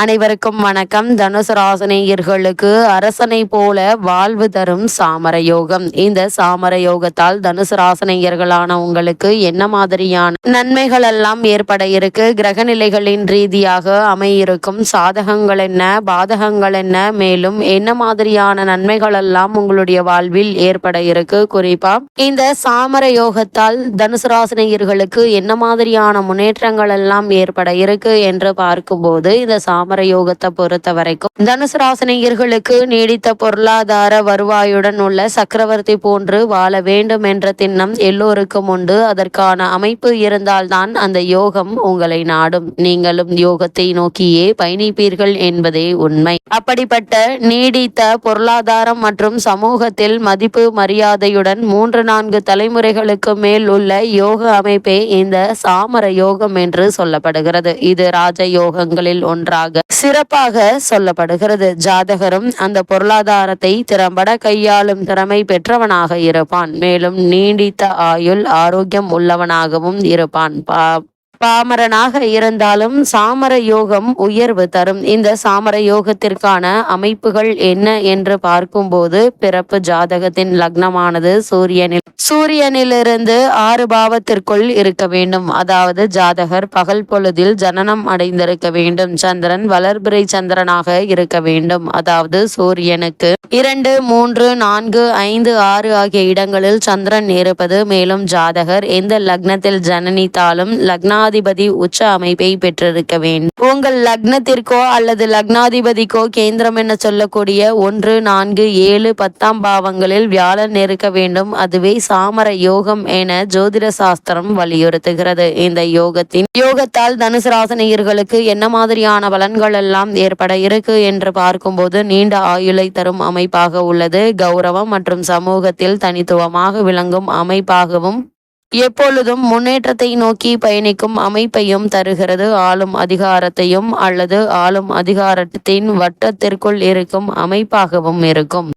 அனைவருக்கும் வணக்கம். தனுசு ராசினியர்களுக்கு அரசனை போல வாழ்வு தரும் சாமர யோகம். இந்த சாமர யோகத்தால் தனுசு ராசினியர்களான உங்களுக்கு என்ன மாதிரியான நன்மைகள் எல்லாம் ஏற்பட இருக்கு, கிரக நிலைகளின் ரீதியாக அமையிருக்கும் சாதகங்கள் என்ன, பாதகங்கள் என்ன, மேலும் என்ன மாதிரியான நன்மைகள் எல்லாம் உங்களுடைய வாழ்வில் ஏற்பட இருக்கு, குறிப்பா இந்த சாமர யோகத்தால் தனுசு ராசினியர்களுக்கு என்ன மாதிரியான முன்னேற்றங்கள் எல்லாம் ஏற்பட இருக்கு என்று பார்க்கும்போது, இந்த சாமர யோகத்தை பொறுத்த வரைக்கும் தனுசு ராசினியர்களுக்கு நீடித்த பொருளாதார வருவாயுடன் உள்ள சக்கரவர்த்தி போன்று வாழ வேண்டும் என்ற திண்ணம் எல்லோருக்கும் உண்டு. அதற்கான அமைப்பு இருந்தால்தான் அந்த யோகம் உங்களை நாடும். நீங்களும் யோகத்தை நோக்கியே பயணிப்பீர்கள் என்பதே உண்மை. அப்படிப்பட்ட நீடித்த பொருளாதாரம் மற்றும் சமூகத்தில் மதிப்பு மரியாதையுடன் 3-4 தலைமுறைகளுக்கு மேல் உள்ள யோக அமைப்பே இந்த சாமர யோகம் என்று சொல்லப்படுகிறது. இது ராஜ யோகங்களில் ஒன்றாக சிறப்பாக சொல்லப்படுகிறது. ஜாதகரும் அந்த பொருளாதாரத்தை திறம்பட கையாளும் திறமை பெற்றவனாக இருப்பான். மேலும் நீடித்த ஆயுள் ஆரோக்கியம் உள்ளவனாகவும் இருப்பான். பாமரனாக இருந்தாலும் சாமர யோகம் உயர்வு தரும். இந்த சாமர யோகத்திற்கான அமைப்புகள் என்ன என்று பார்க்கும்போது, பிறப்பு ஜாதகத்தின் லக்னமானது சூரியனிலிருந்து 6 பாவத்திற்குள் இருக்க வேண்டும். அதாவது ஜாதகர் பகல் பொழுதில் ஜனனம் அடைந்திருக்க வேண்டும். சந்திரன் வளர்பிறை சந்திரனாக இருக்க வேண்டும். அதாவது சூரியனுக்கு 2, 3, 4, 5, 6 ஆகிய இடங்களில் சந்திரன் இருப்பது. மேலும் ஜாதகர் எந்த லக்னத்தில் ஜனனித்தாலும் லக்னாதிபதி உச்ச அமைப்பை பெற்றிருக்க வேண்டும். உங்கள் லக்னத்திற்கோ அல்லது லக்னாதிபதிக்கோ கேந்திரம் என சொல்லக்கூடிய 1, 4, 7, 10ஆம் பாவங்களில் வியாழன் இருக்க வேண்டும். அதுவே சாமர யோகம் என ஜோதிட சாஸ்திரம் வலியுறுத்துகிறது. இந்த யோகத்தால் தனுசு ராசினியர்களுக்கு என்ன மாதிரியான பலன்கள் எல்லாம் ஏற்பட இருக்கு என்று பார்க்கும்போது, நீண்ட ஆயுளை தரும் அமைப்பாக உள்ளது. கௌரவம் மற்றும் சமூகத்தில் தனித்துவமாக விளங்கும் அமைப்பாகவும் எப்பொழுதும் முன்னேற்றத்தை நோக்கி பயணிக்கும் அமைப்பையும் தருகிறது. ஆளும் அதிகாரத்தையும் அல்லது ஆளும் அதிகாரத்தின் வட்டத்திற்குள் இருக்கும் அமைப்பாகவும் இருக்கும்.